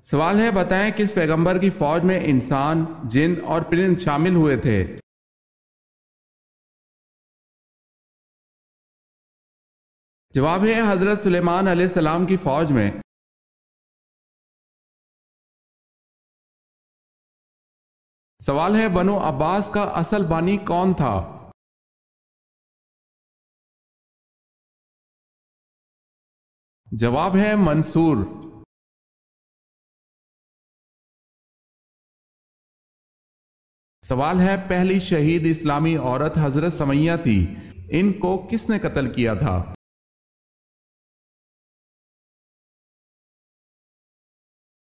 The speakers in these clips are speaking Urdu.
سوال ہے، بتائیں کس پیغمبر کی فوج میں انسان، جن اور پرند شامل ہوئے تھے؟ جواب ہے حضرت سلیمان علیہ السلام کی فوج میں۔ سوال ہے، بنو عباس کا اصل بانی کون تھا؟ جواب ہے منصور۔ سوال ہے، پہلی شہید اسلامی عورت حضرت سمیہ تھی، ان کو کس نے قتل کیا تھا؟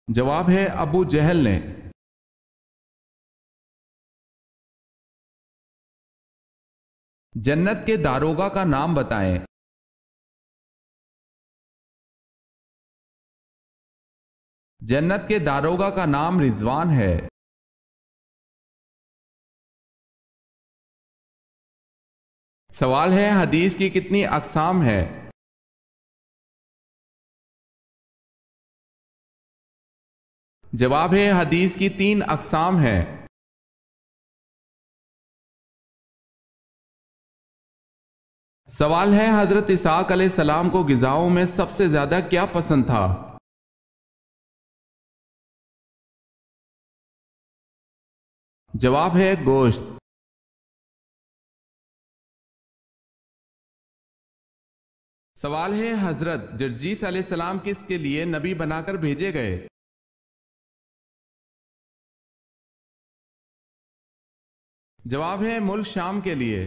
جواب ہے ابو جہل نے۔ جنت کے داروغہ کا نام بتائیں۔ جنت کے داروغہ کا نام رضوان ہے۔ سوال ہے، حدیث کی کتنی اقسام ہے؟ جواب ہے حدیث کی 3 اقسام ہیں۔ سوال ہے، حضرت اسحاق علیہ السلام کو غذاؤں میں سب سے زیادہ کیا پسند تھا؟ جواب ہے گوشت۔ سوال ہے، حضرت جرجیس علیہ السلام کس کے لیے نبی بنا کر بھیجے گئے؟ جواب ہے ملک شام کے لیے۔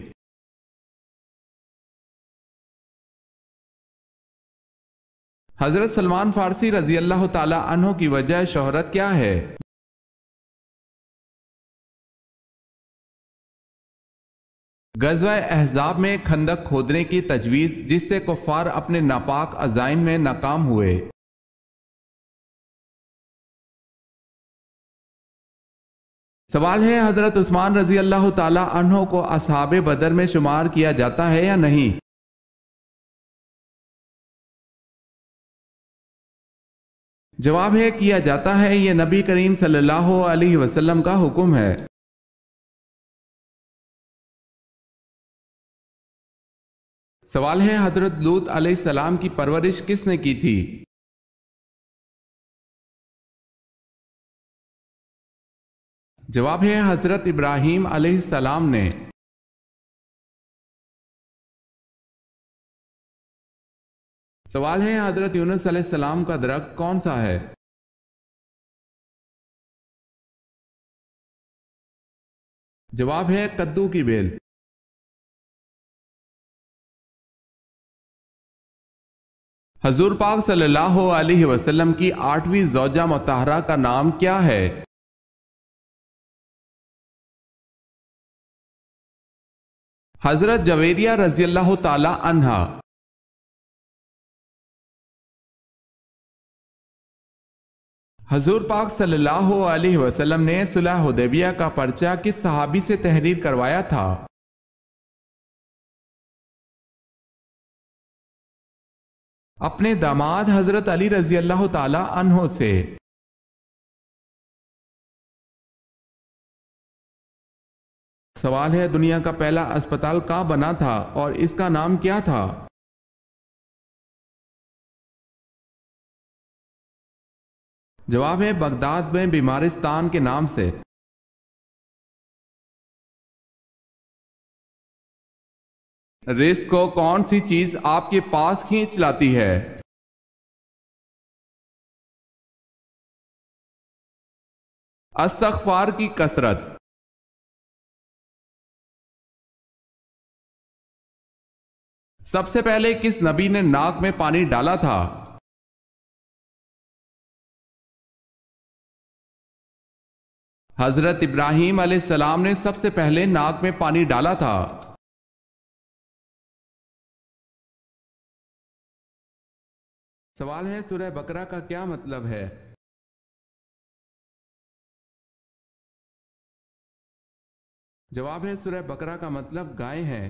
حضرت سلمان فارسی رضی اللہ تعالی عنہ کی وجہ شہرت کیا ہے؟ غزوہ احزاب میں خندق کھودنے کی تجویز، جس سے کفار اپنے ناپاک عزائم میں ناکام ہوئے۔ سوال ہے، حضرت عثمان رضی اللہ تعالی عنہ کو اصحاب بدر میں شمار کیا جاتا ہے یا نہیں؟ جواب ہے کیا جاتا ہے، یہ نبی کریم صلی اللہ علیہ وسلم کا حکم ہے۔ سوال ہے، حضرت لوط علیہ السلام کی پرورش کس نے کی تھی؟ جواب ہے حضرت ابراہیم علیہ السلام نے۔ سوال ہے، حضرت یونس علیہ السلام کا درخت کون سا ہے؟ جواب ہے کدو کی بیل۔ حضور پاک صلی اللہ علیہ وسلم کی 8ویں زوجہ مطہرہ کا نام کیا ہے؟ حضرت جویریہ رضی اللہ تعالی عنہا۔ حضور پاک صلی اللہ علیہ وسلم نے صلح حدیبیہ کا پرچہ کس صحابی سے تحریر کروایا تھا؟ اپنے داماد حضرت علی رضی اللہ تعالی عنہ سے۔ سوال ہے، دنیا کا پہلا اسپتال کہاں بنا تھا اور اس کا نام کیا تھا؟ جواب ہے بغداد میں بیمارستان کے نام سے۔ رزق کو کون سی چیز آپ کے پاس کھینچ لاتی ہے؟ استغفار کی کثرت۔ سب سے پہلے کس نبی نے ناک میں پانی ڈالا تھا؟ حضرت ابراہیم علیہ السلام نے سب سے پہلے ناک میں پانی ڈالا تھا۔ سوال ہے، سورہ بقرہ کا کیا مطلب ہے؟ جواب ہے سورہ بقرہ کا مطلب گائے ہیں۔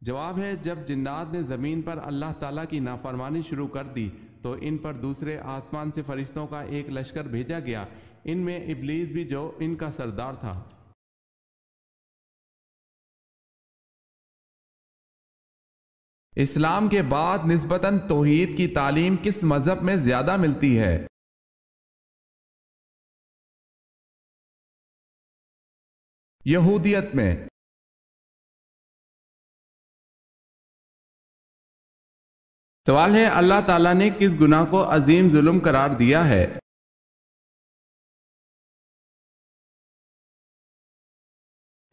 جواب ہے جب جنات نے زمین پر اللہ تعالیٰ کی نافرمانی شروع کر دی تو ان پر دوسرے آسمان سے فرشتوں کا ایک لشکر بھیجا گیا، ان میں ابلیس بھی جو ان کا سردار تھا۔ اسلام کے بعد نسبتاً توحید کی تعلیم کس مذہب میں زیادہ ملتی ہے؟ یہودیت میں۔ سوال ہے اللہ تعالیٰ نے کس گناہ کو عظیم ظلم قرار دیا ہے؟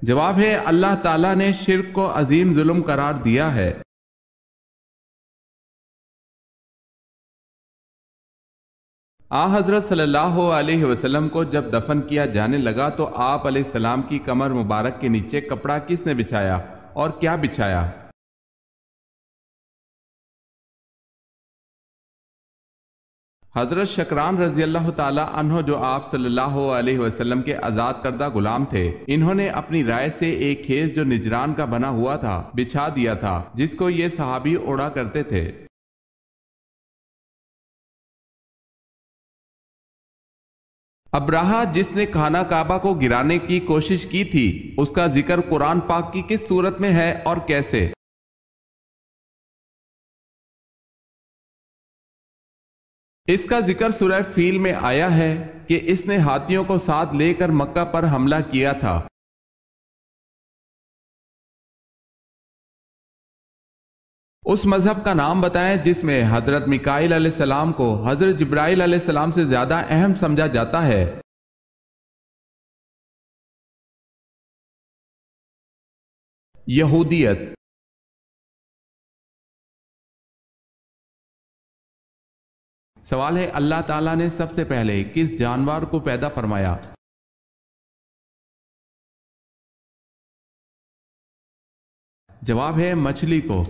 جواب ہے اللہ تعالیٰ نے شرک کو عظیم ظلم قرار دیا ہے۔ حضرت صلی اللہ علیہ وسلم کو جب دفن کیا جانے لگا تو آپ علیہ السلام کی کمر مبارک کے نیچے کپڑا کس نے بچھایا اور کیا بچھایا؟ حضرت شکران رضی اللہ تعالی عنہ جو آپ صلی اللہ علیہ وسلم کے آزاد کردہ غلام تھے، انہوں نے اپنی رائے سے ایک خیز جو نجران کا بنا ہوا تھا بچھا دیا تھا، جس کو یہ صحابی اڑا کرتے تھے۔ ابراہہ جس نے خانہ کعبہ کو گرانے کی کوشش کی تھی، اس کا ذکر قرآن پاک کی کس صورت میں ہے اور کیسے؟ اس کا ذکر سورہ فیل میں آیا ہے کہ اس نے ہاتھیوں کو ساتھ لے کر مکہ پر حملہ کیا تھا۔ اس مذہب کا نام بتائیں جس میں حضرت میکائیل علیہ السلام کو حضرت جبرائیل علیہ السلام سے زیادہ اہم سمجھا جاتا ہے۔ یہودیت۔ سوال ہے اللہ تعالیٰ نے سب سے پہلے کس جانور کو پیدا فرمایا؟ جواب ہے مچھلی کو۔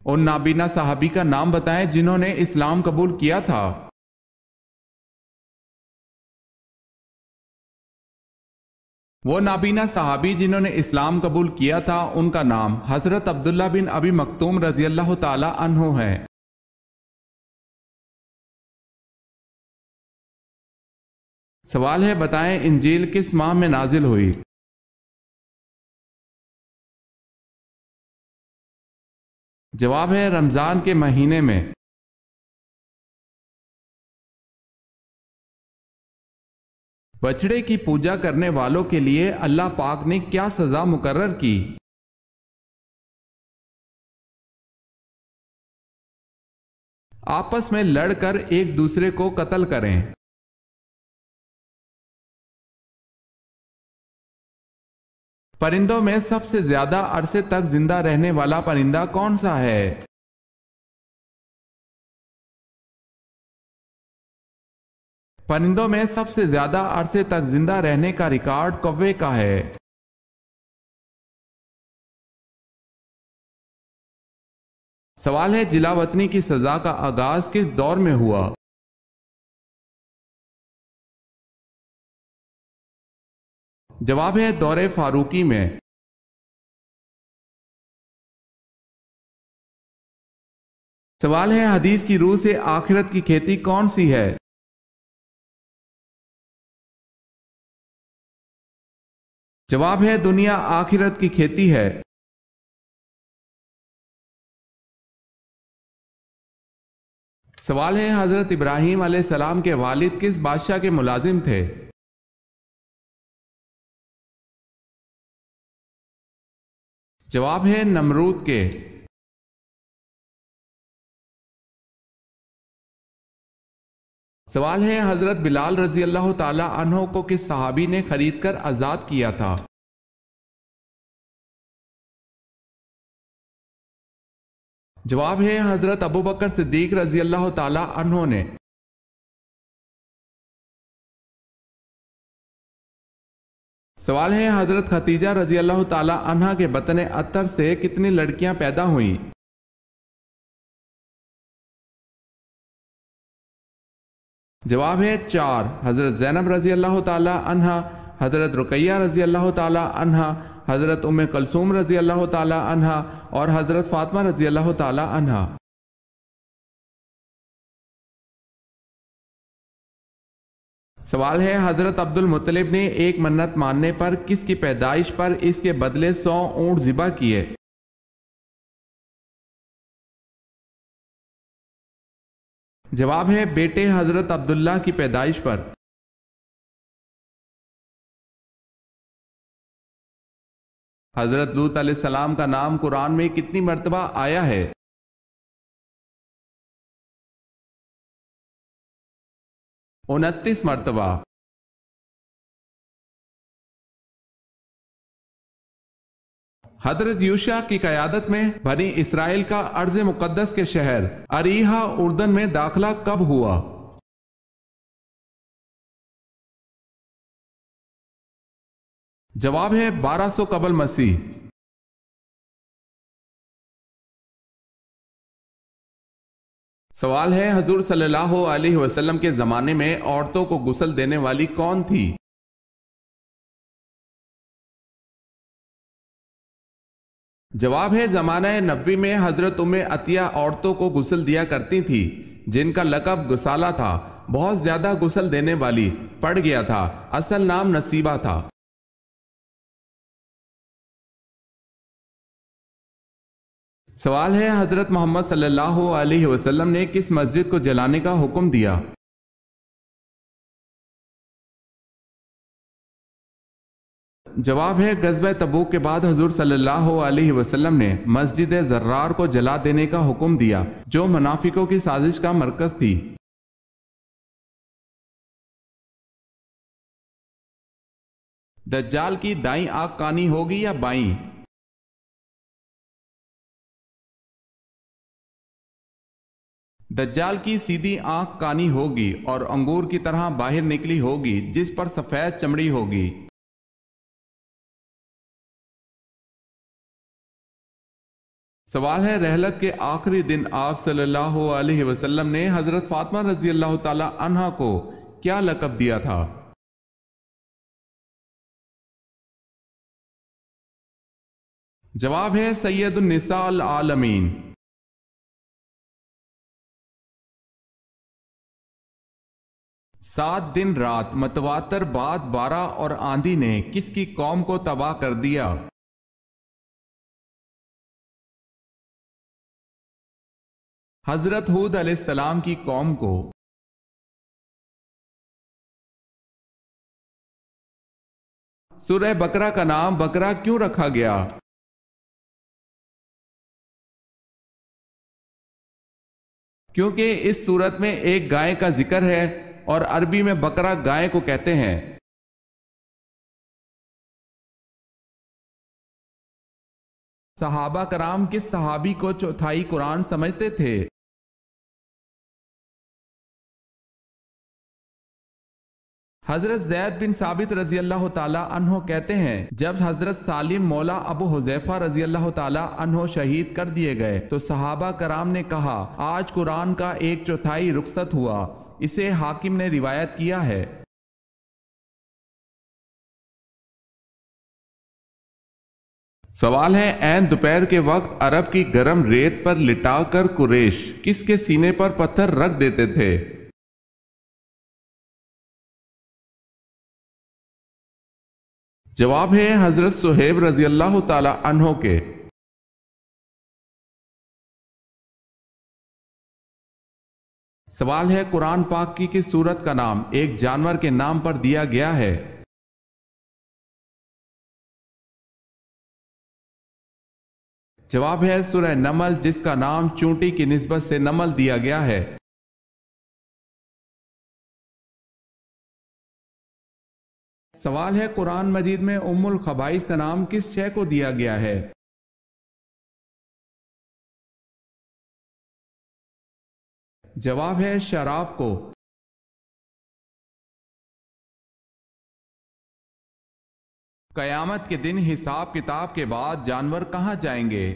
اور نابینا صحابی کا نام بتائیں جنہوں نے اسلام قبول کیا تھا۔ وہ نابینا صحابی جنہوں نے اسلام قبول کیا تھا ان کا نام حضرت عبداللہ بن ابی مکتوم رضی اللہ تعالی عنہ ہے۔ سوال ہے بتائیں انجیل کس ماہ میں نازل ہوئی؟ جواب ہے رمضان کے مہینے میں۔ بچڑے کی پوجا کرنے والوں کے لیے اللہ پاک نے کیا سزا مقرر کی؟ آپس میں لڑ کر ایک دوسرے کو قتل کریں۔ پرندوں میں سب سے زیادہ عرصے تک زندہ رہنے والا پرندہ کون سا ہے؟ پرندوں میں سب سے زیادہ عرصے تک زندہ رہنے کا ریکارڈ کوے کا ہے۔ سوال ہے جلا وطنی کی سزا کا آغاز کس دور میں ہوا؟ جواب ہے دور فاروقی میں۔ سوال ہے حدیث کی روح سے آخرت کی کھیتی کون سی ہے؟ جواب ہے دنیا آخرت کی کھیتی ہے۔ سوال ہے حضرت ابراہیم علیہ السلام کے والد کس بادشاہ کے ملازم تھے؟ جواب ہے نمرود کے۔ سوال ہے حضرت بلال رضی اللہ تعالی عنہ کو کس صحابی نے خرید کر آزاد کیا تھا؟ جواب ہے حضرت ابو بکر صدیق رضی اللہ تعالی عنہ نے۔ سوال ہے حضرت خدیجہ رضی اللہ تعالی عنہ کے بطن اطہر سے کتنی لڑکیاں پیدا ہوئیں؟ جواب ہے 4۔ حضرت زینب رضی اللہ تعالی عنہ، حضرت رقیہ رضی اللہ تعالی عنہا، حضرت ام کلثوم رضی اللہ تعالی عنہا اور حضرت فاطمہ رضی اللہ تعالی عنہا۔ سوال ہے، حضرت عبد المطلب نے ایک منت ماننے پر کس کی پیدائش پر اس کے بدلے 100 اونٹ ذبح کیے؟ جواب ہے بیٹے حضرت عبداللہ کی پیدائش پر۔ حضرت لوط علیہ السلام کا نام قرآن میں کتنی مرتبہ آیا ہے؟ 29 مرتبہ۔ حضرت یوشع کی قیادت میں بنی اسرائیل کا ارض مقدس کے شہر اریحا اردن میں داخلہ کب ہوا؟ جواب ہے 1200 قبل مسیح۔ سوال ہے، حضور صلی اللہ علیہ وسلم کے زمانے میں عورتوں کو غسل دینے والی کون تھی؟ جواب ہے زمانہ نبوی میں حضرت ام عطیہ عورتوں کو غسل دیا کرتی تھی، جن کا لقب غسالہ تھا، بہت زیادہ غسل دینے والی پڑ گیا تھا، اصل نام نصیبہ تھا۔ سوال ہے، حضرت محمد صلی اللہ علیہ وسلم نے کس مسجد کو جلانے کا حکم دیا؟ جواب ہے غزوہ تبوک کے بعد حضور صلی اللہ علیہ وسلم نے مسجد زرار کو جلا دینے کا حکم دیا، جو منافقوں کی سازش کا مرکز تھی۔ دجال کی دائیں آنکھ کانی ہوگی یا بائیں؟ دجال کی سیدھی آنکھ کانی ہوگی اور انگور کی طرح باہر نکلی ہوگی، جس پر سفید چمڑی ہوگی۔ سوال ہے، رحلت کے آخری دن آپ صلی اللہ علیہ وسلم نے حضرت فاطمہ رضی اللہ تعالی عنہا کو کیا لقب دیا تھا؟ جواب ہے سید النساء العالمین۔ 7 دن رات متواتر بعد بارہ اور آندھی نے کس کی قوم کو تباہ کر دیا؟ حضرت ہود علیہ السلام کی قوم کو۔ سورہ بقرہ کا نام بقرہ کیوں رکھا گیا؟ کیونکہ اس سورت میں ایک گائے کا ذکر ہے اور عربی میں بقرہ گائے کو کہتے ہیں۔ صحابہ کرام کس صحابی کو چوتھائی قرآن سمجھتے تھے؟ حضرت زید بن ثابت رضی اللہ تعالی عنہ کہتے ہیں، جب حضرت سالم مولا ابو حذیفہ رضی اللہ تعالی عنہ شہید کر دیے گئے تو صحابہ کرام نے کہا، آج قرآن کا 1/4 رخصت ہوا۔ اسے حاکم نے روایت کیا ہے۔ سوال ہے، عین دوپہر کے وقت عرب کی گرم ریت پر لٹا کر قریش کس کے سینے پر پتھر رکھ دیتے تھے؟ جواب ہے حضرت صہیب رضی اللہ تعالی عنہ کے۔ سوال ہے، قرآن پاک کی کس سورت کا نام ایک جانور کے نام پر دیا گیا ہے؟ جواب ہے سورہ نمل، جس کا نام چونٹی کی نسبت سے نمل دیا گیا ہے۔ سوال ہے، قرآن مجید میں ام الخبائث کا نام کس شے کو دیا گیا ہے؟ جواب ہے شراب کو۔ قیامت کے دن حساب کتاب کے بعد جانور کہاں جائیں گے؟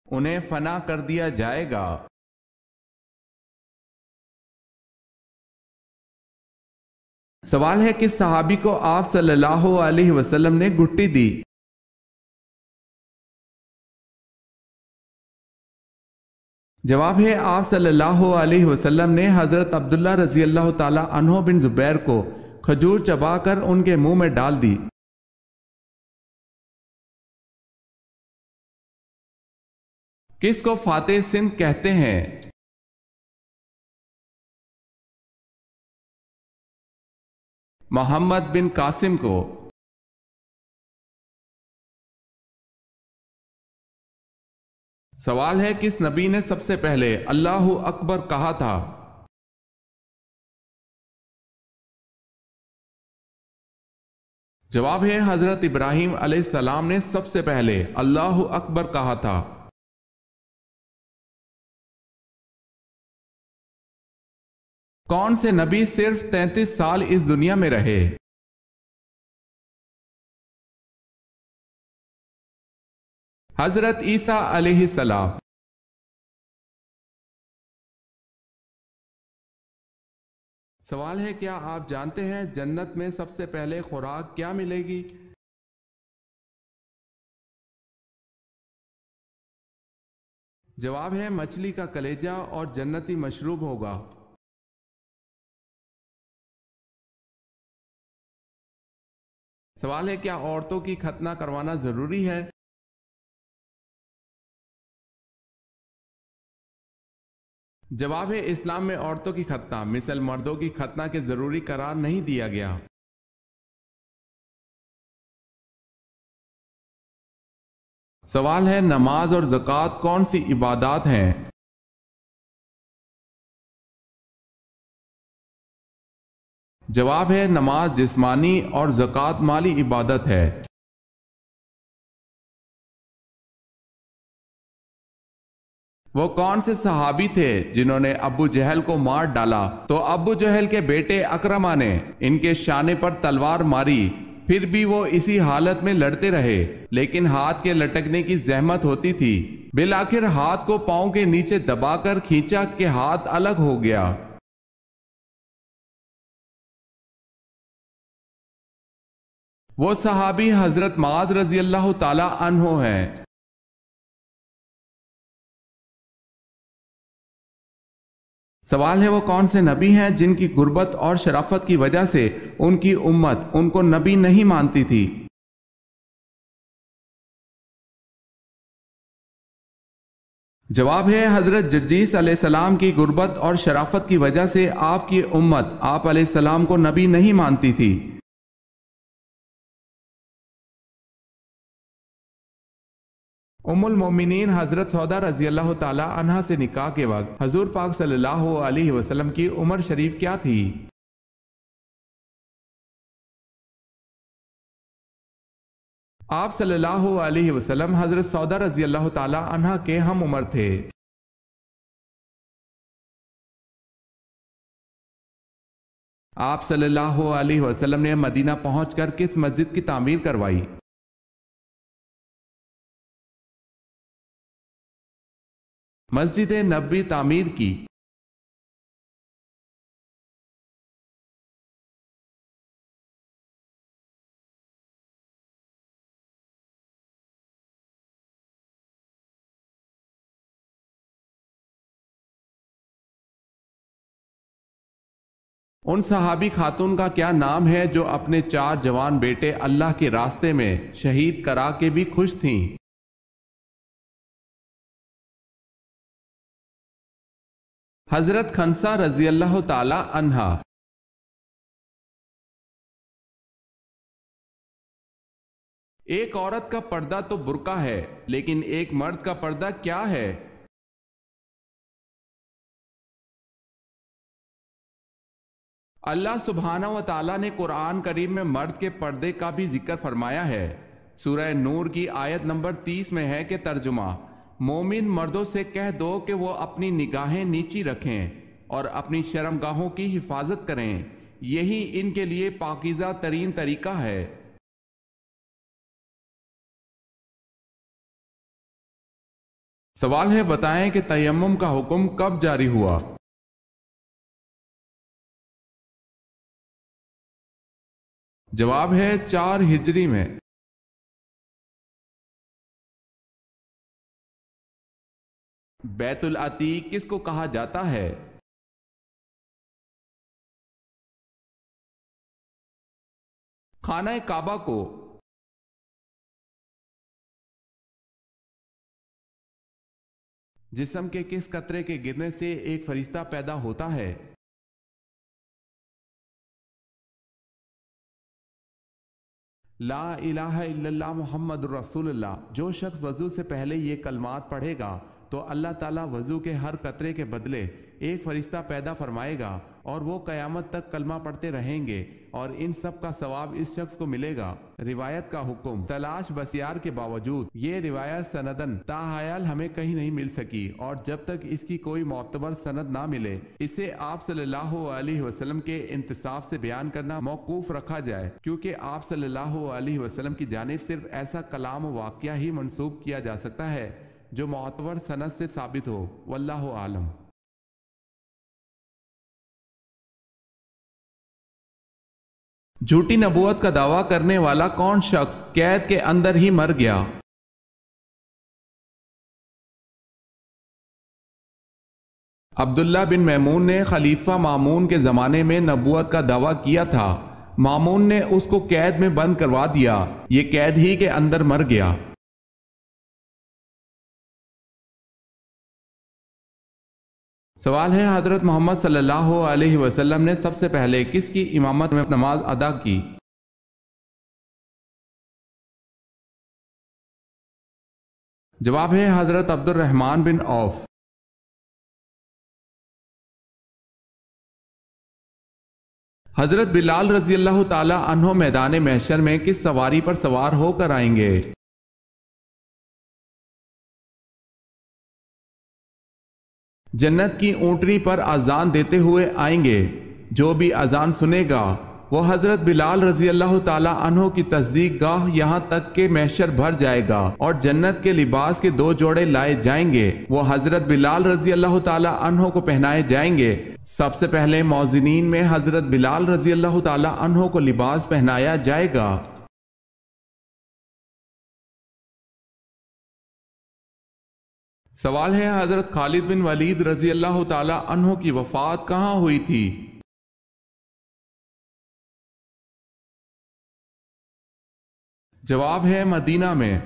انہیں فنا کر دیا جائے گا۔ سوال ہے کس صحابی کو آپ صلی اللہ علیہ وسلم نے گھٹی دی؟ جواب ہے آپ صلی اللہ علیہ وسلم نے حضرت عبداللہ رضی اللہ تعالی عنہ بن زبیر کو کھجور چبا کر ان کے منہ میں ڈال دی۔ کس کو فاتح سندھ کہتے ہیں؟ محمد بن قاسم کو۔ سوال ہے کس نبی نے سب سے پہلے اللہ اکبر کہا تھا؟ جواب ہے حضرت ابراہیم علیہ السلام نے سب سے پہلے اللہ اکبر کہا تھا۔ کون سے نبی صرف 33 سال اس دنیا میں رہے؟ حضرت عیسیٰ علیہ السلام۔ سوال ہے کیا آپ جانتے ہیں جنت میں سب سے پہلے خوراک کیا ملے گی؟ جواب ہے مچھلی کا کلیجہ اور جنتی مشروب ہوگا۔ سوال ہے کیا عورتوں کی ختنہ کروانا ضروری ہے؟ جواب ہے اسلام میں عورتوں کی ختنہ مثل مردوں کی ختنہ کے ضروری قرار نہیں دیا گیا۔ سوال ہے نماز اور زکوٰۃ کون سی عبادات ہیں؟ جواب ہے نماز جسمانی اور زکوٰۃ مالی عبادت ہے۔ وہ کون سے صحابی تھے جنہوں نے ابو جہل کو مار ڈالا تو ابو جہل کے بیٹے اکرمہ نے ان کے شانے پر تلوار ماری، پھر بھی وہ اسی حالت میں لڑتے رہے لیکن ہاتھ کے لٹکنے کی زحمت ہوتی تھی، بالآخر ہاتھ کو پاؤں کے نیچے دبا کر کھینچا کہ ہاتھ الگ ہو گیا۔ وہ صحابی حضرت معاذ رضی اللہ تعالی عنہ ہیں۔ سوال ہے وہ کون سے نبی ہیں جن کی غربت اور شرافت کی وجہ سے ان کی امت ان کو نبی نہیں مانتی تھی؟ جواب ہے حضرت جرجیس علیہ السلام کی غربت اور شرافت کی وجہ سے آپ کی امت آپ علیہ السلام کو نبی نہیں مانتی تھی۔ ام المومنین حضرت سودا رضی اللہ تعالی عنہا سے نکاح کے وقت حضور پاک صلی اللہ علیہ وسلم کی عمر شریف کیا تھی؟ آپ صلی اللہ علیہ وسلم حضرت سودا رضی اللہ تعالی عنہا کے ہم عمر تھے۔ آپ صلی اللہ علیہ وسلم نے مدینہ پہنچ کر کس مسجد کی تعمیر کروائی؟ مسجد نبوی تعمیر کی۔ ان صحابی خاتون کا کیا نام ہے جو اپنے 4 جوان بیٹے اللہ کے راستے میں شہید کرا کے بھی خوش تھیں؟ حضرت خنسہ رضی اللہ تعالی عنہا۔ ایک عورت کا پردہ تو برقع ہے لیکن ایک مرد کا پردہ کیا ہے؟ اللہ سبحانہ و تعالیٰ نے قرآن کریم میں مرد کے پردے کا بھی ذکر فرمایا ہے۔ سورہ نور کی آیت نمبر 30 میں ہے کہ ترجمہ مومن مردوں سے کہہ دو کہ وہ اپنی نگاہیں نیچی رکھیں اور اپنی شرمگاہوں کی حفاظت کریں، یہی ان کے لیے پاکیزہ ترین طریقہ ہے۔ سوال ہے بتائیں کہ تیمم کا حکم کب جاری ہوا؟ جواب ہے 4 ہجری میں۔ بیت العتیق کس کو کہا جاتا ہے؟ خانہ کعبہ کو۔ جسم کے کس قطرے کے گرنے سے ایک فرشتہ پیدا ہوتا ہے؟ لا الہ الا اللہ محمد رسول اللہ۔ جو شخص وضو سے پہلے یہ کلمات پڑھے گا تو اللہ تعالیٰ وضو کے ہر قطرے کے بدلے ایک فرشتہ پیدا فرمائے گا اور وہ قیامت تک کلمہ پڑھتے رہیں گے اور ان سب کا ثواب اس شخص کو ملے گا۔ روایت کا حکم۔ تلاش بسیار کے باوجود یہ روایت سندن تاحیال ہمیں کہیں نہیں مل سکی، اور جب تک اس کی کوئی معتبر سند نہ ملے اسے آپ صلی اللہ علیہ وسلم کے انتصاف سے بیان کرنا موقوف رکھا جائے، کیونکہ آپ صلی اللہ علیہ وسلم کی جانب صرف ایسا کلام و واقعہ ہی منسوب کیا جا سکتا ہے جو معتبر سند سے ثابت ہو۔ واللہ عالم۔ جھوٹی نبوت کا دعویٰ کرنے والا کون شخص قید کے اندر ہی مر گیا؟ عبداللہ بن میمون نے خلیفہ مامون کے زمانے میں نبوت کا دعویٰ کیا تھا۔ مامون نے اس کو قید میں بند کروا دیا، یہ قید ہی کے اندر مر گیا۔ سوال ہے حضرت محمد صلی اللہ علیہ وسلم نے سب سے پہلے کس کی امامت میں نماز ادا کی؟ جواب ہے حضرت عبد الرحمن بن عوف۔ حضرت بلال رضی اللہ تعالی عنہ میدان محشر میں کس سواری پر سوار ہو کر آئیں گے؟ جنت کی اونٹنی پر اذان دیتے ہوئے آئیں گے۔ جو بھی اذان سنے گا وہ حضرت بلال رضی اللہ تعالی عنہ کی تصدیق گاہ یہاں تک کہ محشر بھر جائے گا اور جنت کے لباس کے 2 جوڑے لائے جائیں گے، وہ حضرت بلال رضی اللہ تعالی عنہ کو پہنائے جائیں گے۔ سب سے پہلے موذنین میں حضرت بلال رضی اللہ تعالی عنہ کو لباس پہنایا جائے گا۔ سوال ہے حضرت خالد بن ولید رضی اللہ تعالی عنہ کی وفات کہاں ہوئی تھی؟ جواب ہے مدینہ میں۔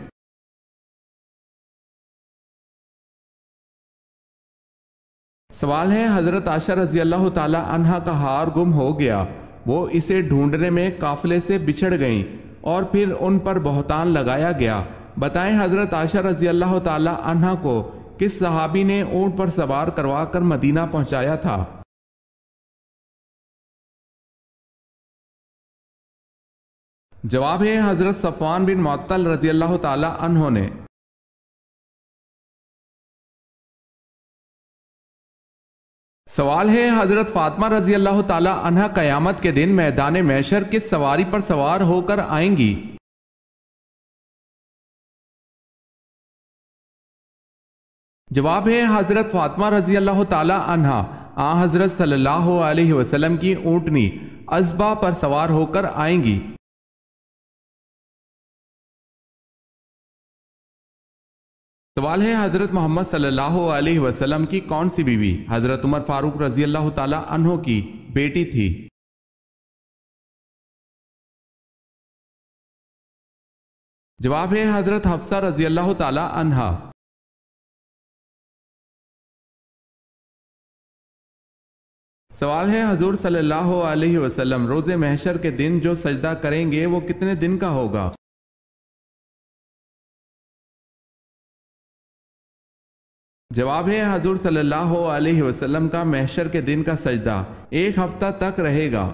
سوال ہے حضرت عائشہ رضی اللہ تعالی عنہا کا ہار گم ہو گیا، وہ اسے ڈھونڈنے میں قافلے سے بچھڑ گئیں اور پھر ان پر بہتان لگایا گیا۔ بتائیں حضرت عائشہ رضی اللہ تعالی عنہا کو کس صحابی نے اونٹ پر سوار کروا کر مدینہ پہنچایا تھا؟ جواب ہے حضرت صفوان بن معطل رضی اللہ تعالی عنہ نے۔ سوال ہے حضرت فاطمہ رضی اللہ تعالی عنہ قیامت کے دن میدان محشر کس سواری پر سوار ہو کر آئیں گی؟ جواب ہے حضرت فاطمہ رضی اللہ تعالی عنہ آن حضرت صلی اللہ علیہ وسلم کی اونٹنی ازبا پر سوار ہو کر آئیں گی۔ سوال ہے حضرت محمد صلی اللہ علیہ وسلم کی کون سی بیوی حضرت عمر فاروق رضی اللہ تعالی عنہ کی بیٹی تھی؟ جواب ہے حضرت حفصہ رضی اللہ تعالی عنہا۔ سوال ہے حضور صلی اللہ علیہ وسلم روز محشر کے دن جو سجدہ کریں گے وہ کتنے دن کا ہوگا؟ جواب ہے حضور صلی اللہ علیہ وسلم کا محشر کے دن کا سجدہ 1 ہفتہ تک رہے گا۔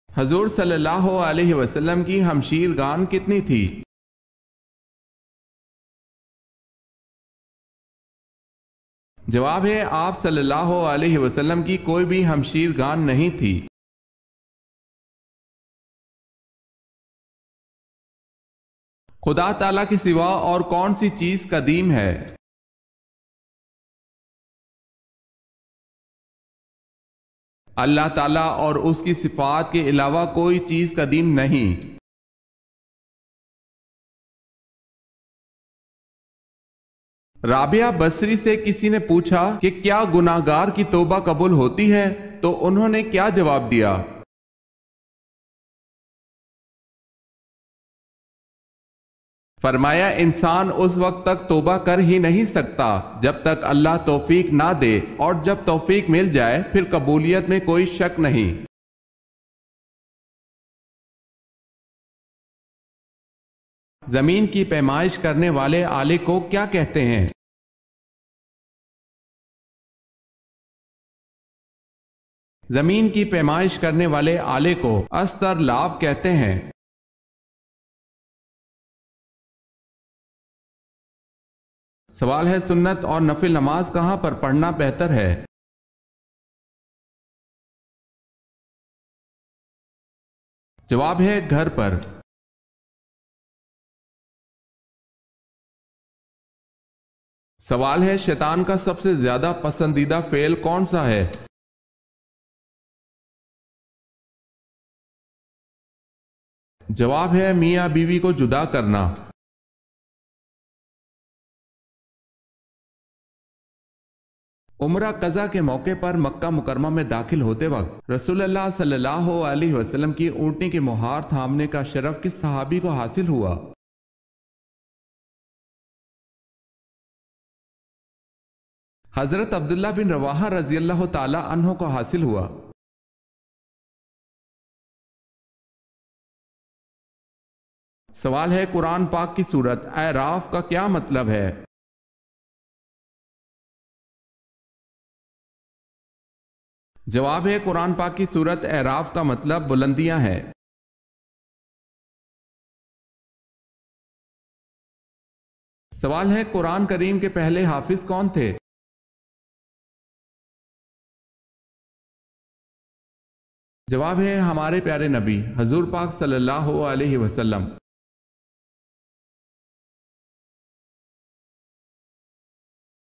حضور صلی اللہ علیہ وسلم کی ہمشیر گان کتنی تھی؟ جواب ہے آپ صلی اللہ علیہ وسلم کی کوئی بھی ہمشیر گان نہیں تھی۔ خدا تعالیٰ کے سوا اور کون سی چیز قدیم ہے؟ اللہ تعالیٰ اور اس کی صفات کے علاوہ کوئی چیز قدیم نہیں۔ رابعہ بصری سے کسی نے پوچھا کہ کیا گناہگار کی توبہ قبول ہوتی ہے؟ تو انہوں نے کیا جواب دیا؟ فرمایا انسان اس وقت تک توبہ کر ہی نہیں سکتا جب تک اللہ توفیق نہ دے، اور جب توفیق مل جائے پھر قبولیت میں کوئی شک نہیں۔ زمین کی پیمائش کرنے والے آلے کو کیا کہتے ہیں؟ زمین کی پیمائش کرنے والے آلے کو استرلاب کہتے ہیں۔ سوال ہے سنت اور نفل نماز کہاں پر پڑھنا بہتر ہے؟ جواب ہے گھر پر۔ سوال ہے شیطان کا سب سے زیادہ پسندیدہ فعل کون سا ہے؟ جواب ہے میاں بیوی کو جدا کرنا۔ عمرہ قضا کے موقع پر مکہ مکرمہ میں داخل ہوتے وقت رسول اللہ صلی اللہ علیہ وسلم کی اونٹنی کی مہار تھامنے کا شرف کس صحابی کو حاصل ہوا؟ حضرت عبداللہ بن رواحہ رضی اللہ تعالی عنہ کو حاصل ہوا۔ سوال ہے قرآن پاک کی سورت اعراف کا کیا مطلب ہے؟ جواب ہے قرآن پاک کی سورت اعراف کا مطلب بلندیاں ہے۔ سوال ہے قرآن کریم کے پہلے حافظ کون تھے؟ جواب ہے ہمارے پیارے نبی حضور پاک صلی اللہ علیہ وسلم۔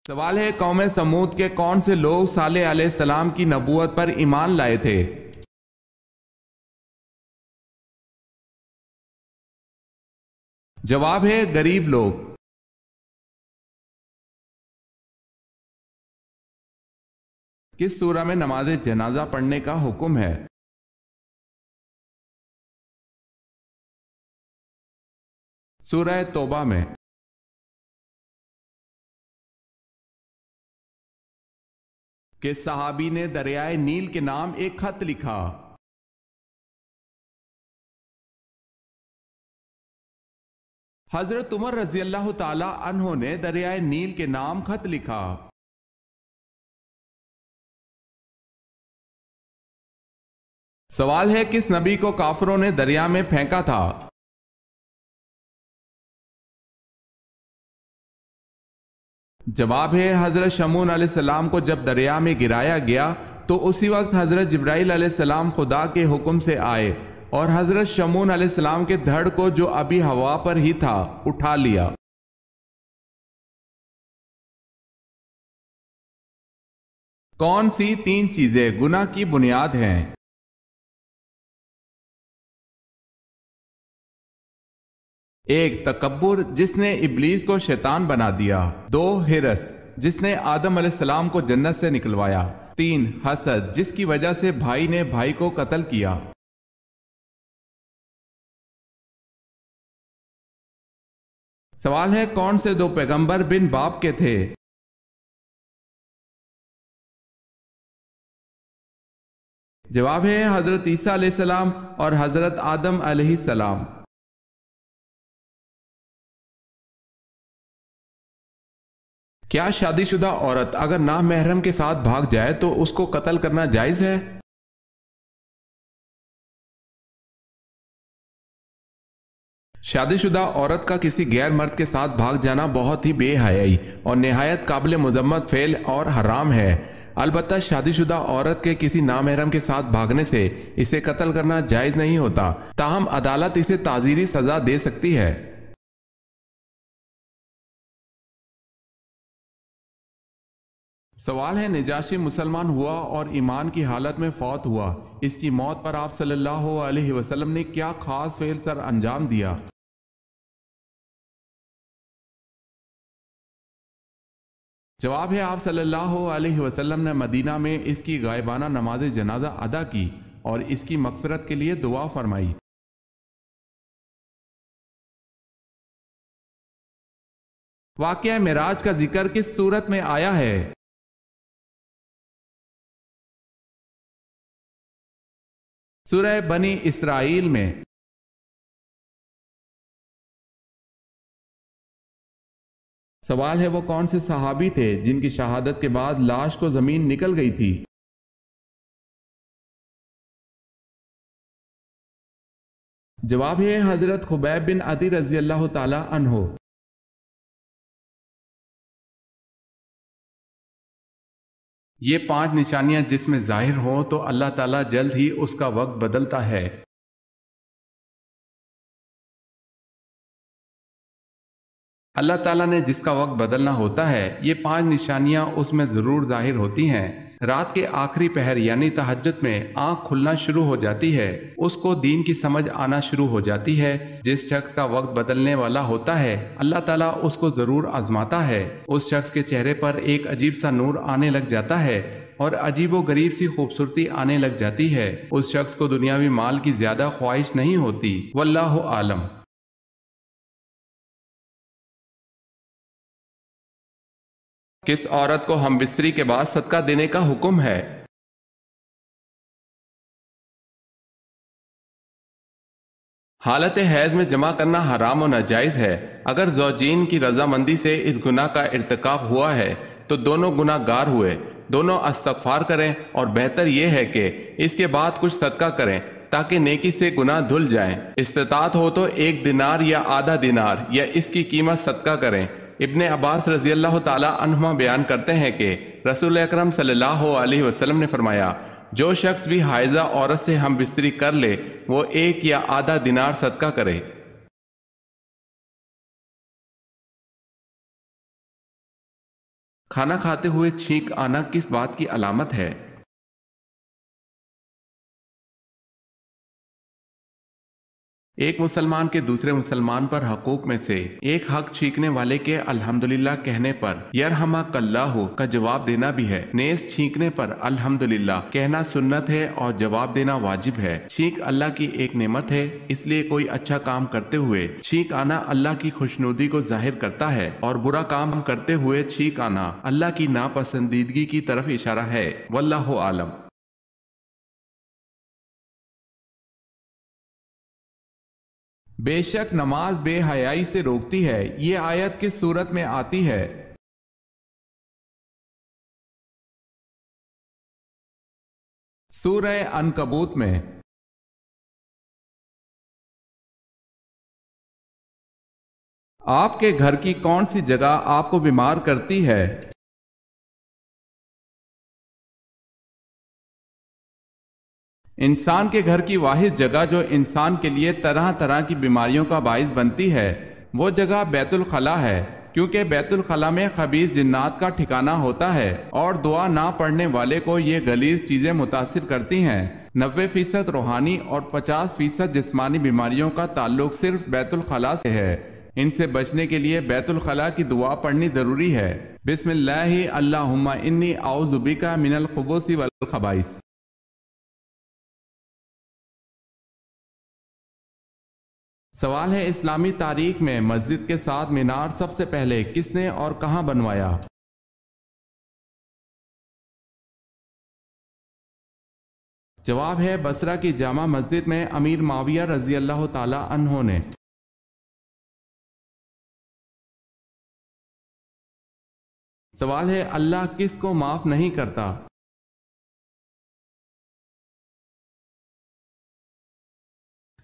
سوال ہے قوم سمود کے کون سے لوگ صالح علیہ السلام کی نبوت پر ایمان لائے تھے؟ جواب ہے غریب لوگ۔ کس سورہ میں نماز جنازہ پڑھنے کا حکم ہے؟ سورہ توبہ میں۔ کہ صحابی نے دریائے نیل کے نام ایک خط لکھا؟ حضرت عمر رضی اللہ تعالی عنہ نے دریائے نیل کے نام خط لکھا۔ سوال ہے کس نبی کو کافروں نے دریا میں پھینکا تھا؟ جواب ہے حضرت شمعون علیہ السلام کو جب دریا میں گرایا گیا تو اسی وقت حضرت جبرائیل علیہ السلام خدا کے حکم سے آئے اور حضرت شمعون علیہ السلام کے دھڑ کو جو ابھی ہوا پر ہی تھا اٹھا لیا۔ کون سی تین چیزیں گناہ کی بنیاد ہیں؟ ایک تکبر جس نے ابلیس کو شیطان بنا دیا، دو ہرس جس نے آدم علیہ السلام کو جنت سے نکلوایا، تین حسد جس کی وجہ سے بھائی نے بھائی کو قتل کیا۔ سوال ہے کون سے دو پیغمبر بن باپ کے تھے؟ جواب ہے حضرت عیسیٰ علیہ السلام اور حضرت آدم علیہ السلام۔ کیا شادی شدہ عورت اگر نامحرم کے ساتھ بھاگ جائے تو اس کو قتل کرنا جائز ہے؟ شادی شدہ عورت کا کسی غیر مرد کے ساتھ بھاگ جانا بہت ہی بے حیائی اور نہایت قابل مذمت فعل اور حرام ہے۔ البتہ شادی شدہ عورت کے کسی نامحرم کے ساتھ بھاگنے سے اسے قتل کرنا جائز نہیں ہوتا، تاہم عدالت اسے تعزیری سزا دے سکتی ہے۔ سوال ہے، نجاشی مسلمان ہوا اور ایمان کی حالت میں فوت ہوا، اس کی موت پر آپ صلی اللہ علیہ وسلم نے کیا خاص فعل سر انجام دیا؟ جواب ہے، آپ صلی اللہ علیہ وسلم نے مدینہ میں اس کی غائبانہ نماز جنازہ ادا کی اور اس کی مغفرت کے لیے دعا فرمائی۔ واقعہ معراج کا ذکر کس صورت میں آیا ہے؟ سورہ بنی اسرائیل میں۔ سوال ہے، وہ کون سے صحابی تھے جن کی شہادت کے بعد لاش کو زمین نکل گئی تھی؟ جواب ہے، حضرت خبیب بن عدی رضی اللہ تعالی عنہ۔ یہ 5 نشانیاں جس میں ظاہر ہوں تو اللہ تعالیٰ جلد ہی اس کا وقت بدلتا ہے۔ اللہ تعالیٰ نے جس کا وقت بدلنا ہوتا ہے، یہ 5 نشانیاں اس میں ضرور ظاہر ہوتی ہیں۔ رات کے آخری پہر یعنی تہجد میں آنکھ کھلنا شروع ہو جاتی ہے، اس کو دین کی سمجھ آنا شروع ہو جاتی ہے۔ جس شخص کا وقت بدلنے والا ہوتا ہے، اللہ تعالیٰ اس کو ضرور آزماتا ہے۔ اس شخص کے چہرے پر ایک عجیب سا نور آنے لگ جاتا ہے اور عجیب و غریب سی خوبصورتی آنے لگ جاتی ہے۔ اس شخص کو دنیاوی مال کی زیادہ خواہش نہیں ہوتی۔ واللہ عالم۔ کس عورت کو ہم بستری کے بعد صدقہ دینے کا حکم ہے؟ حالت حیض میں جمع کرنا حرام و ناجائز ہے۔ اگر زوجین کی رضامندی سے اس گناہ کا ارتکاب ہوا ہے تو دونوں گناہ گار ہوئے، دونوں استغفار کریں اور بہتر یہ ہے کہ اس کے بعد کچھ صدقہ کریں تاکہ نیکی سے گناہ دھل جائیں۔ استطاعت ہو تو 1 دینار یا آدھا دینار یا اس کی قیمت صدقہ کریں۔ ابن عباس رضی اللہ تعالی عنہما بیان کرتے ہیں کہ رسول اکرم صلی اللہ علیہ وسلم نے فرمایا، جو شخص بھی حائضہ عورت سے ہم بستری کر لے وہ 1 یا آدھا دینار صدقہ کرے۔ کھانا کھاتے ہوئے چھینک آنا کس بات کی علامت ہے؟ ایک مسلمان کے دوسرے مسلمان پر حقوق میں سے ایک حق چھینکنے والے کے الحمدللہ کہنے پر یرحمک اللہ کا جواب دینا بھی ہے۔ نیز چھینکنے پر الحمدللہ کہنا سنت ہے اور جواب دینا واجب ہے۔ چھینک اللہ کی ایک نعمت ہے، اس لیے کوئی اچھا کام کرتے ہوئے چھینک آنا اللہ کی خوشنودی کو ظاہر کرتا ہے، اور برا کام کرتے ہوئے چھینک آنا اللہ کی ناپسندیدگی کی طرف اشارہ ہے۔ واللہ عالم۔ بے شک نماز بے حیائی سے روکتی ہے، یہ آیت کس صورت میں آتی ہے؟ سورہ عنکبوت میں۔ آپ کے گھر کی کون سی جگہ آپ کو بیمار کرتی ہے؟ انسان کے گھر کی واحد جگہ جو انسان کے لیے طرح طرح کی بیماریوں کا باعث بنتی ہے وہ جگہ بیت الخلاء ہے، کیونکہ بیت الخلاء میں خبیث جنات کا ٹھکانہ ہوتا ہے اور دعا نہ پڑھنے والے کو یہ غلیظ چیزیں متاثر کرتی ہیں۔ 90% روحانی اور 50% جسمانی بیماریوں کا تعلق صرف بیت الخلاء سے ہے۔ ان سے بچنے کے لیے بیت الخلاء کی دعا پڑھنی ضروری ہے۔ بسم اللہ اللہم انی اعوذ بک من الخبث والخبائث۔ سوال ہے، اسلامی تاریخ میں مسجد کے ساتھ مینار سب سے پہلے کس نے اور کہاں بنوایا؟ جواب ہے، بصرہ کی جامع مسجد میں امیر معاویہ رضی اللہ تعالی عنہ نے۔ سوال ہے، اللہ کس کو معاف نہیں کرتا؟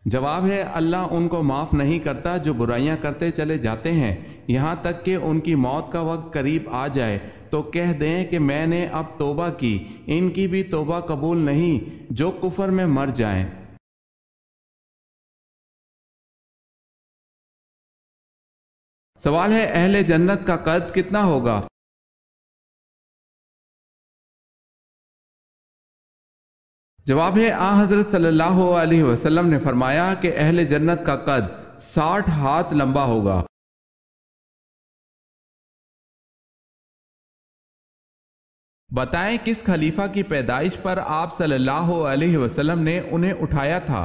جواب ہے، اللہ ان کو معاف نہیں کرتا جو برائیاں کرتے چلے جاتے ہیں یہاں تک کہ ان کی موت کا وقت قریب آ جائے تو کہہ دیں کہ میں نے اب توبہ کی، ان کی بھی توبہ قبول نہیں جو کفر میں مر جائیں۔ سوال ہے، اہل جنت کا قد کتنا ہوگا؟ جواب ہے آن حضرت صلی اللہ علیہ وسلم نے فرمایا کہ اہل جنت کا قد 60 ہاتھ لمبا ہوگا۔ بتائیں کس خلیفہ کی پیدائش پر آپ صلی اللہ علیہ وسلم نے انہیں اٹھایا تھا؟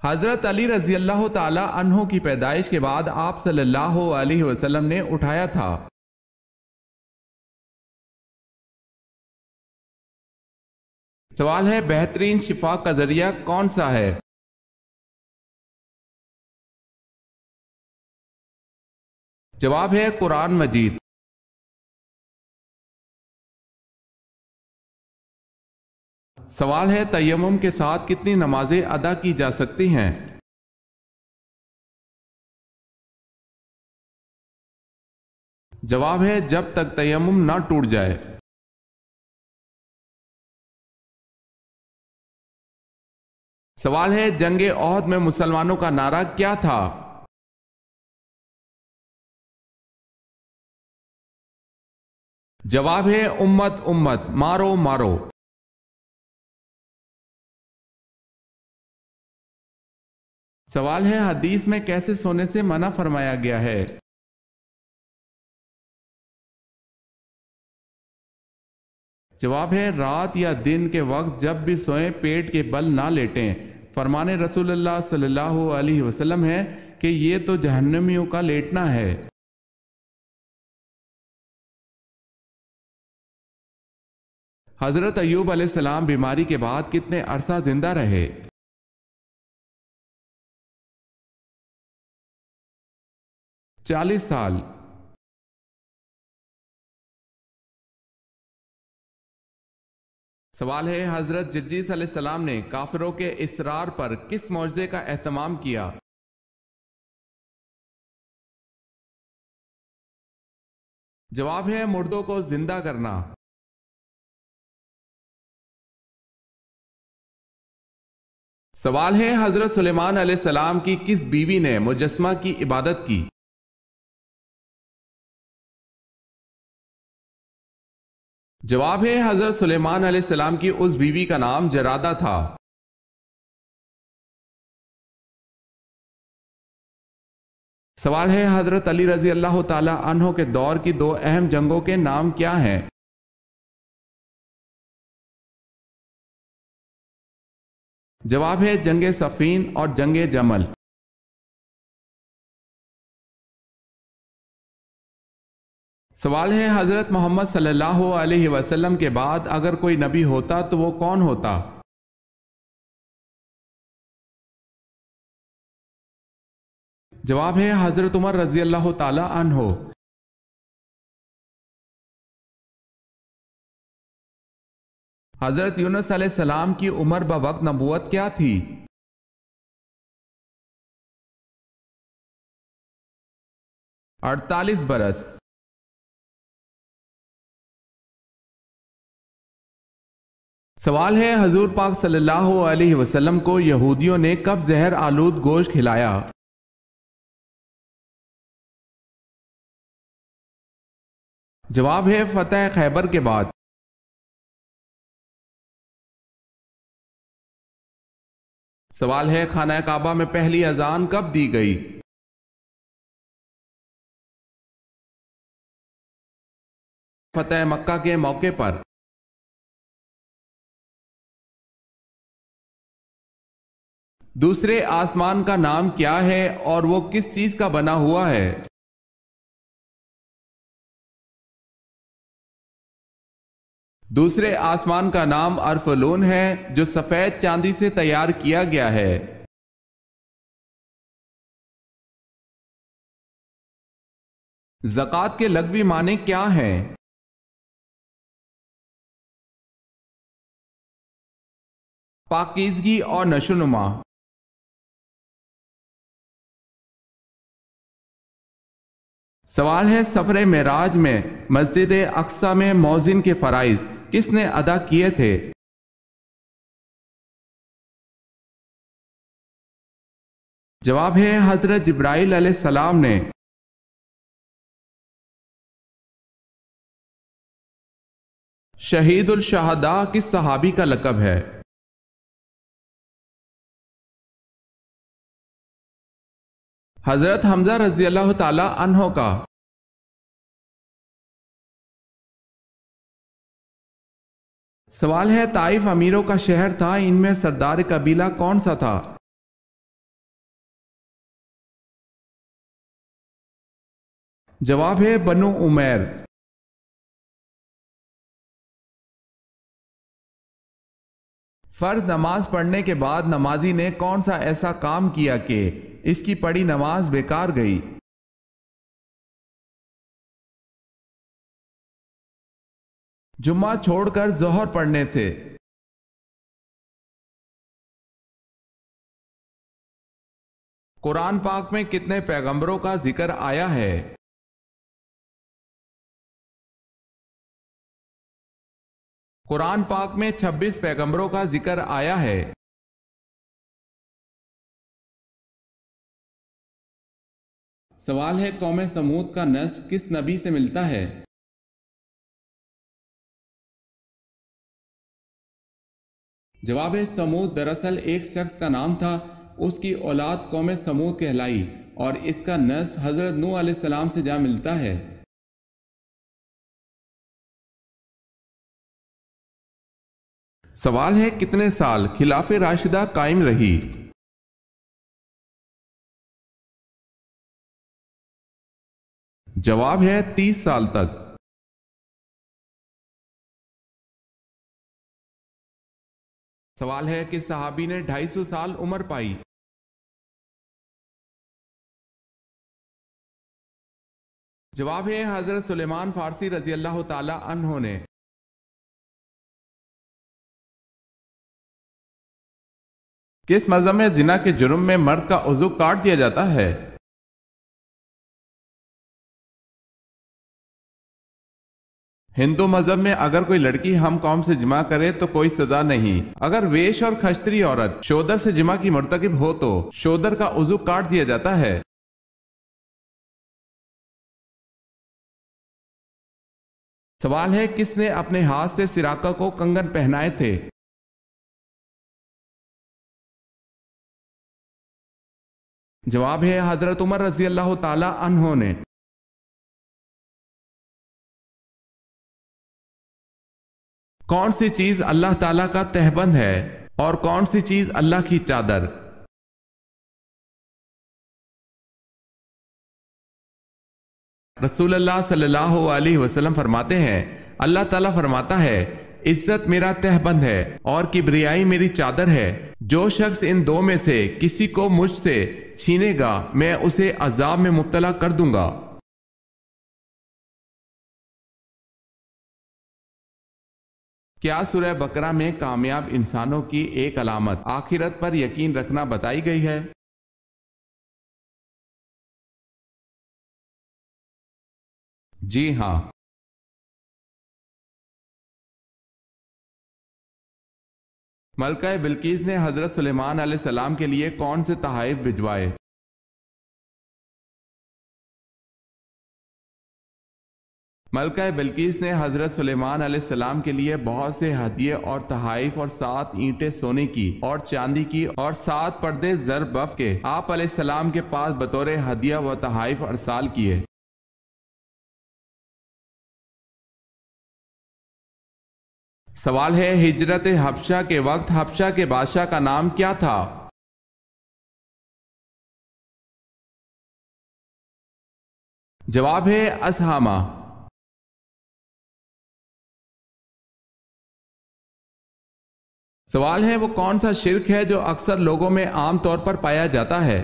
حضرت علی رضی اللہ تعالی عنہ کی پیدائش کے بعد آپ صلی اللہ علیہ وسلم نے اٹھایا تھا۔ سوال ہے بہترین شفا کا ذریعہ کون سا ہے؟ جواب ہے قرآن مجید۔ سوال ہے تیمم کے ساتھ کتنی نمازیں ادا کی جا سکتی ہیں؟ جواب ہے جب تک تیمم نہ ٹوٹ جائے۔ سوال ہے جنگ احد میں مسلمانوں کا نعرہ کیا تھا؟ جواب ہے امت امت، مارو مارو۔ سوال ہے حدیث میں کیسے سونے سے منع فرمایا گیا ہے؟ جواب ہے رات یا دن کے وقت جب بھی سوئیں پیٹ کے بل نہ لیٹیں۔ فرمان رسول اللہ صلی اللہ علیہ وسلم ہے کہ یہ تو جہنمیوں کا لیٹنا ہے۔ حضرت ایوب علیہ السلام بیماری کے بعد کتنے عرصہ زندہ رہے؟ 40 سال۔ سوال ہے حضرت جرجیس علیہ السلام نے کافروں کے اصرار پر کس معجزے کا اہتمام کیا؟ جواب ہے مردوں کو زندہ کرنا۔ سوال ہے حضرت سلیمان علیہ السلام کی کس بیوی نے مجسمہ کی عبادت کی؟ جواب ہے حضرت سلیمان علیہ السلام کی اس بیوی کا نام جرادہ تھا۔ سوال ہے حضرت علی رضی اللہ تعالی عنہ کے دور کی 2 اہم جنگوں کے نام کیا ہیں؟ جواب ہے جنگ صفین اور جنگ جمل۔ سوال ہے حضرت محمد صلی اللہ علیہ وسلم کے بعد اگر کوئی نبی ہوتا تو وہ کون ہوتا؟ جواب ہے حضرت عمر رضی اللہ تعالی عنہ۔ حضرت یونس علیہ السلام کی عمر بوقت نبوت کیا تھی؟ 48 برس۔ سوال ہے حضور پاک صلی اللہ علیہ وسلم کو یہودیوں نے کب زہر آلود گوشت کھلایا؟ جواب ہے فتح خیبر کے بعد۔ سوال ہے خانہ کعبہ میں پہلی اذان کب دی گئی؟ فتح مکہ کے موقع پر۔ دوسرے آسمان کا نام کیا ہے اور وہ کس چیز کا بنا ہوا ہے؟ دوسرے آسمان کا نام ارفلون ہے جو سفید چاندی سے تیار کیا گیا ہے۔ زکوٰۃ کے لغوی معنی کیا ہیں؟ پاکیزگی اور نشوونما۔ سوال ہے سفر معراج میں مسجد اقصی میں مؤذن کے فرائض کس نے ادا کیے تھے؟ جواب ہے حضرت جبرائیل علیہ السلام نے۔ شہید الشہداء کس صحابی کا لقب ہے؟ حضرت حمزہ رضی اللہ تعالی عنہ کا۔ سوال ہے طائف امیروں کا شہر تھا، ان میں سردار قبیلہ کون سا تھا؟ جواب ہے بنو عمیر۔ فرض نماز پڑھنے کے بعد نمازی نے کون سا ایسا کام کیا کہ اس کی پڑھی نماز بیکار گئی؟ جمعہ چھوڑ کر ظہر پڑھنے تھے۔ قرآن پاک میں کتنے پیغمبروں کا ذکر آیا ہے؟ قرآن پاک میں 26 پیغمبروں کا ذکر آیا ہے۔ سوال ہے قوم سمود کا نسب کس نبی سے ملتا ہے؟ جواب ہے سمود دراصل ایک شخص کا نام تھا، اس کی اولاد قوم سمود کہلائی اور اس کا نسب حضرت نوح علیہ السلام سے جا ملتا ہے۔ سوال ہے کتنے سال خلافت راشدہ قائم رہی؟ جواب ہے 30 سال تک۔ سوال ہے کہ صحابی نے 250 سال عمر پائی؟ جواب ہے حضرت سلیمان فارسی رضی اللہ تعالی عنہ نے۔ کس مذہب میں زنا کے جرم میں مرد کا عضو کاٹ دیا جاتا ہے؟ ہندو مذہب میں اگر کوئی لڑکی ہم قوم سے جمع کرے تو کوئی سزا نہیں، اگر ویش اور کھچتری عورت شودر سے جمع کی مرتکب ہو تو شودر کا عضو کاٹ دیا جاتا ہے۔ سوال ہے کس نے اپنے ہاتھ سے سراقہ کو کنگن پہنائے تھے؟ جواب ہے حضرت عمر رضی اللہ تعالی عنہ نے۔ کون سی چیز اللہ تعالیٰ کا تہبند ہے اور کون سی چیز اللہ کی چادر؟ رسول اللہ صلی اللہ علیہ وسلم فرماتے ہیں اللہ تعالیٰ فرماتا ہے عزت میرا تہبند ہے اور کبریائی میری چادر ہے، جو شخص ان دو میں سے کسی کو مجھ سے چھینے گا میں اسے عذاب میں مبتلا کر دوں گا۔ کیا سورہ بقرہ میں کامیاب انسانوں کی ایک علامت آخرت پر یقین رکھنا بتائی گئی ہے؟ جی ہاں۔ ملکہ بلقیس نے حضرت سلیمان علیہ السلام کے لیے کون سے تحائف بھجوائے؟ ملکہ بلقیس نے حضرت سلیمان علیہ السلام کے لیے بہت سے ہدیے اور تحائف اور 7 اینٹیں سونے کی اور چاندی کی اور 7 پردے زر بف کے آپ علیہ السلام کے پاس بطور ہدیہ و تحائف ارسال کیے۔ سوال ہے ہجرت حبشہ کے وقت حبشہ کے بادشاہ کا نام کیا تھا؟ جواب ہے اسہامہ۔ سوال ہے وہ کون سا شرک ہے جو اکثر لوگوں میں عام طور پر پایا جاتا ہے؟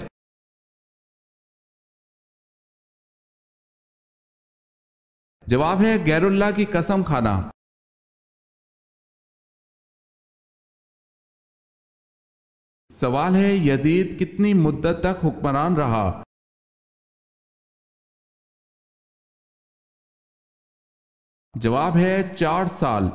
جواب ہے غیر اللہ کی قسم کھانا۔ سوال ہے یزید کتنی مدت تک حکمران رہا؟ جواب ہے 4 سال۔